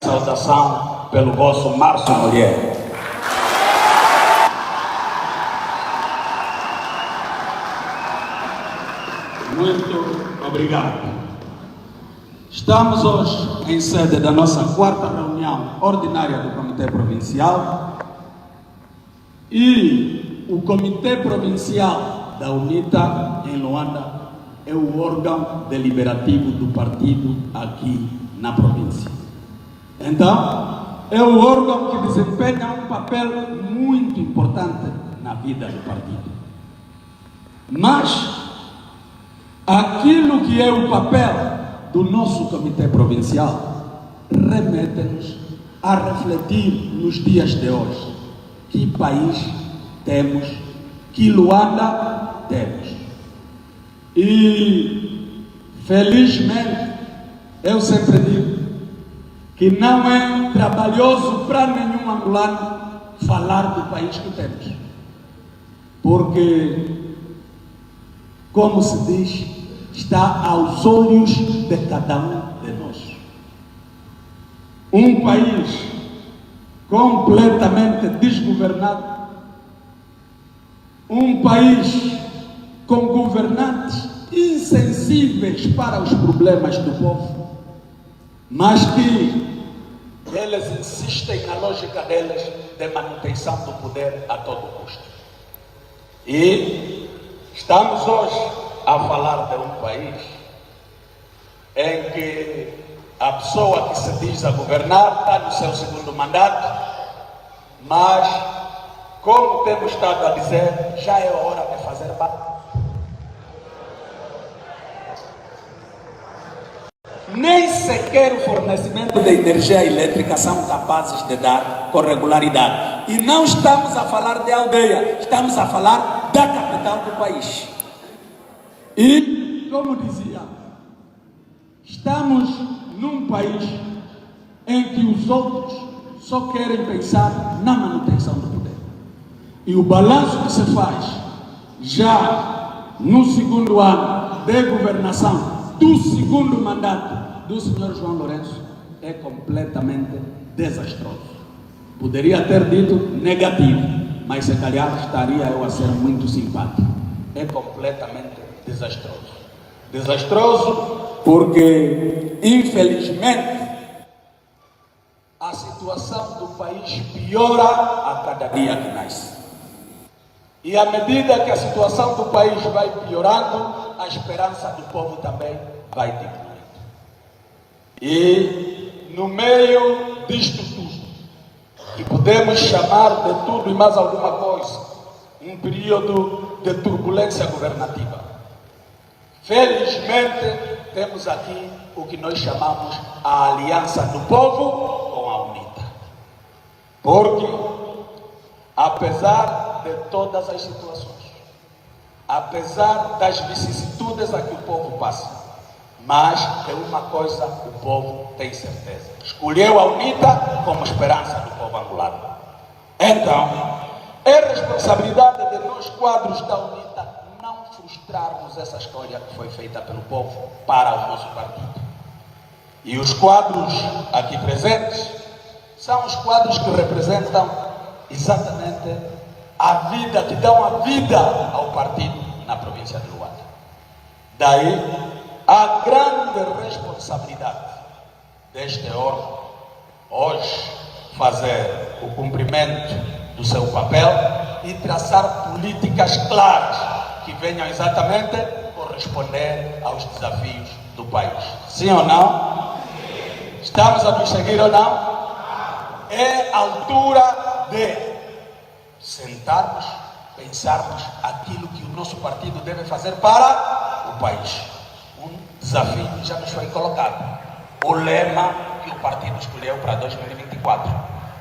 Saudação pelo vosso Márcio Mulher. Muito obrigado. Estamos hoje em sede da nossa quarta reunião ordinária do Comitê Provincial e o Comitê Provincial da UNITA em Luanda é o órgão deliberativo do partido aqui na província. Então, é o órgão que desempenha um papel muito importante na vida do partido. Mas, aquilo que é o papel do nosso Comitê Provincial remete-nos a refletir nos dias de hoje que país temos, que Luanda temos. E, felizmente, eu sempre digo que não é trabalhoso para nenhum angolano falar do país que temos. Porque, como se diz, está aos olhos de cada um de nós. Um país completamente desgovernado, um país com governantes insensíveis para os problemas do povo, mas que eles insistem na lógica deles de manutenção do poder a todo custo. E estamos hoje a falar de um país em que a pessoa que se diz a governar está no seu segundo mandato, mas, como temos estado a dizer, já é hora de fazer barulho. Nem sequer o fornecimento de energia elétrica são capazes de dar com regularidade. E não estamos a falar de aldeia, estamos a falar da capital do país. E, como dizia, estamos num país em que os outros só querem pensar na manutenção do poder. E o balanço que se faz já no segundo ano de governação do segundo mandato do senhor João Lourenço é completamente desastroso. Poderia ter dito negativo, mas se calhar estaria eu a ser muito simpático. É completamente desastroso. Desastroso porque, infelizmente, a situação do país piora a cada dia que nasce. E à medida que a situação do país vai piorando, a esperança do povo também vai diminuindo. E no meio disto tudo, que podemos chamar de tudo e mais alguma coisa, um período de turbulência governativa, felizmente temos aqui o que nós chamamos a aliança do povo com a UNITA. Porque, apesar de todas as situações, apesar das vicissitudes a que o povo passa, mas de uma coisa o povo tem certeza: escolheu a UNITA como esperança do povo angolano. Então, é responsabilidade de nós, quadros da UNITA, não frustrarmos essa história que foi feita pelo povo para o nosso partido. E os quadros aqui presentes são os quadros que representam exatamente a vida, que dão a vida ao partido na província de Luanda. Daí a grande responsabilidade deste órgão hoje fazer o cumprimento do seu papel e traçar políticas claras que venham exatamente corresponder aos desafios do país. Sim ou não? Estamos a nos seguir ou não? É a altura de sentarmos, pensarmos aquilo que o nosso partido deve fazer para o país. Um desafio já nos foi colocado. O lema que o partido escolheu para 2024.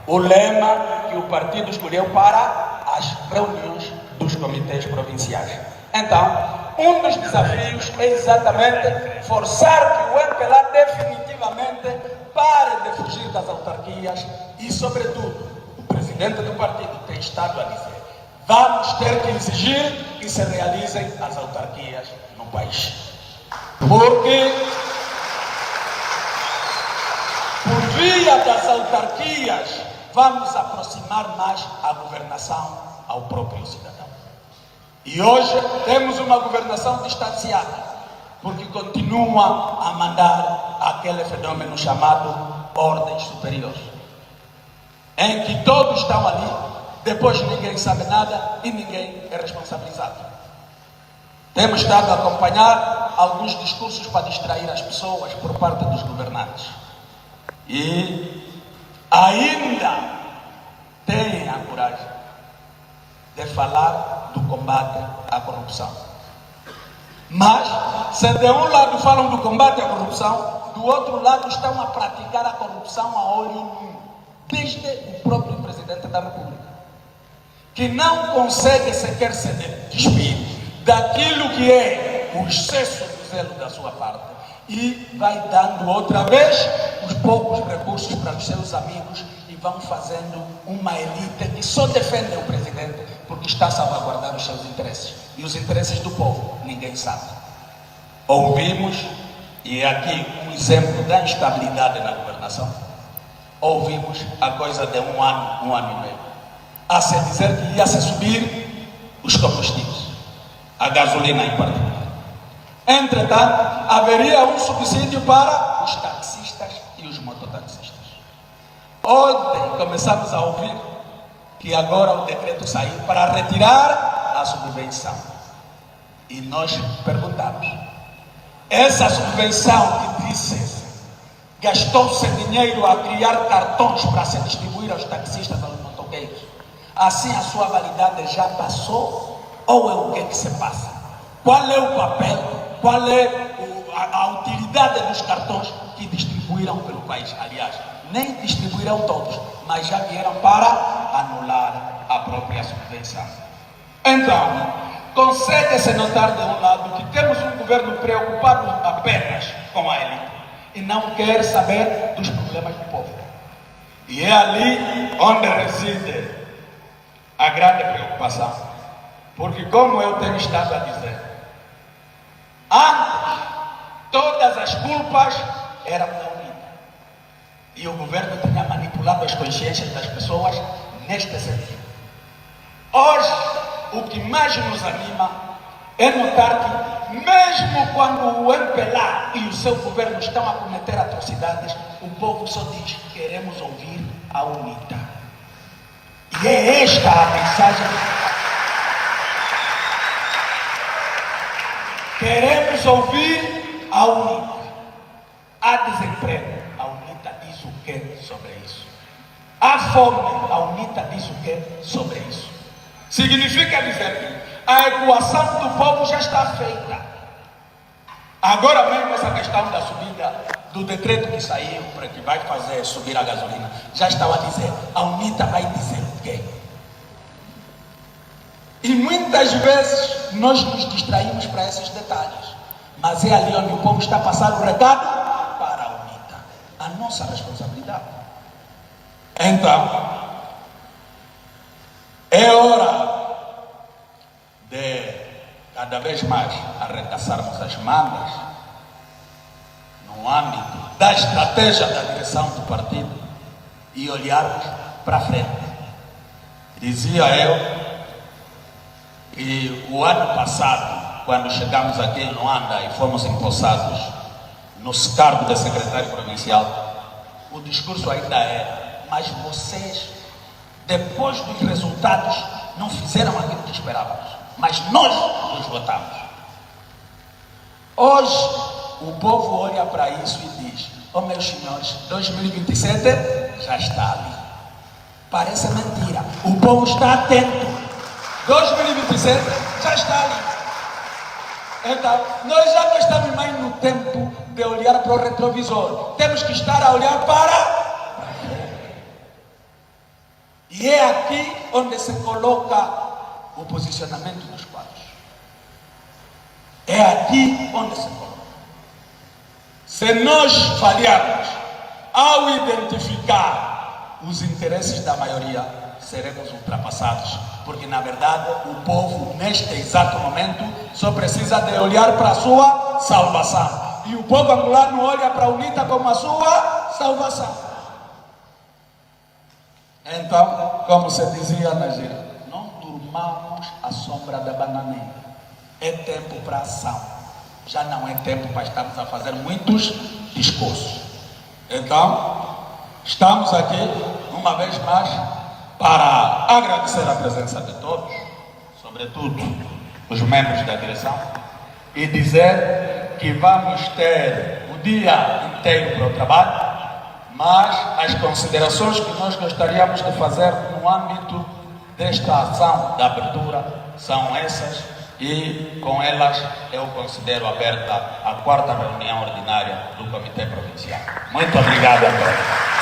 O lema que o partido escolheu para as reuniões dos comitês provinciais. Então, um dos desafios é exatamente forçar que o MPLA definitivamente pare de fugir das autarquias e, sobretudo, o presidente do partido tem estado a dizer: vamos ter que exigir que se realizem as autarquias no país. Porque, por via das as autarquias, vamos aproximar mais a governação ao próprio cidadão. E hoje temos uma governação distanciada, porque continua a mandar aquele fenômeno chamado ordens superiores, em que todos estão ali, depois ninguém sabe nada e ninguém é responsabilizado. Temos estado a acompanhar alguns discursos para distrair as pessoas por parte dos governantes. E ainda têm a coragem de falar do combate à corrupção. Mas, se de um lado falam do combate à corrupção, do outro lado estão a praticar a corrupção a olho nu, desde o próprio presidente da República, que não consegue sequer se despir daquilo que é o excesso do zelo da sua parte e vai dando outra vez os poucos recursos para os seus amigos e vão fazendo uma elite que só defende o presidente porque está a salvaguardar os seus interesses. E os interesses do povo, ninguém sabe. Ouvimos, e é aqui um exemplo da instabilidade na governação, ouvimos a coisa de um ano e meio, a se dizer que ia se subir os combustíveis, a gasolina em particular. Entretanto, haveria um subsídio para os taxistas e os mototaxistas. Ontem começamos a ouvir que agora o decreto saiu para retirar a subvenção. E nós perguntamos, essa subvenção que disse gastou-se dinheiro a criar cartões para se distribuir aos taxistas, aos motoqueiros, assim a sua validade já passou? Ou é o que se passa? Qual é o papel? Qual é a utilidade dos cartões que distribuíram pelo país? Aliás, nem distribuíram todos, mas já vieram para anular a própria subvenção. Então, consegue-se notar de um lado que temos um governo preocupado apenas com a elite e não quer saber dos problemas do povo. E é ali onde reside a grande preocupação. Porque, como eu tenho estado a dizer, antes todas as culpas eram da UNITA e o governo tinha manipulado as consciências das pessoas neste sentido. Hoje, o que mais nos anima é notar que, mesmo quando o MPLA e o seu governo estão a cometer atrocidades, o povo só diz: queremos ouvir a UNITA. E é esta a mensagem. Queremos ouvir a UNITA. Há desemprego, a UNITA diz o que sobre isso? Há fome, a UNITA diz o que sobre isso? Significa dizer que a equação do povo já está feita. Agora mesmo essa questão da subida do decreto que saiu para que vai fazer subir a gasolina, já estava a dizer, a UNITA vai dizer o quê? E muitas vezes nós nos distraímos para esses detalhes. Mas é ali onde o povo está a passar o recado para a UNITA. A nossa responsabilidade. Então, é hora de cada vez mais arregaçarmos as mangas no âmbito da estratégia da direção do partido e olharmos para frente. Dizia eu que o ano passado, quando chegamos aqui em Luanda e fomos empossados no cargo de secretário provincial, o discurso ainda era: mas vocês, depois dos resultados, não fizeram aquilo que esperávamos, mas nós os votamos. Hoje, o povo olha para isso e diz: oh meus senhores, 2027 já está ali. Parece mentira, o povo está atento. 2027 já está ali. Então, nós já não estamos mais no tempo de olhar para o retrovisor. Temos que estar a olhar para frente. E é aqui onde se coloca o posicionamento dos quadros. É aqui onde se coloca. Se nós falharmos ao identificar os interesses da maioria, seremos ultrapassados, porque na verdade o povo neste exato momento só precisa de olhar para a sua salvação, e o povo angolano olha para a UNITA como a sua salvação. Então, como se dizia na gíria, não durmamos à sombra da bananeira. É tempo para ação. Já não é tempo para estarmos a fazer muitos discursos. Então, estamos aqui, uma vez mais, para agradecer a presença de todos, sobretudo os membros da direção, e dizer que vamos ter o dia inteiro para o trabalho, mas as considerações que nós gostaríamos de fazer no âmbito desta ação da abertura são essas, e com elas eu considero aberta a 4ª reunião ordinária do Comitê Provincial. Muito obrigado a todos.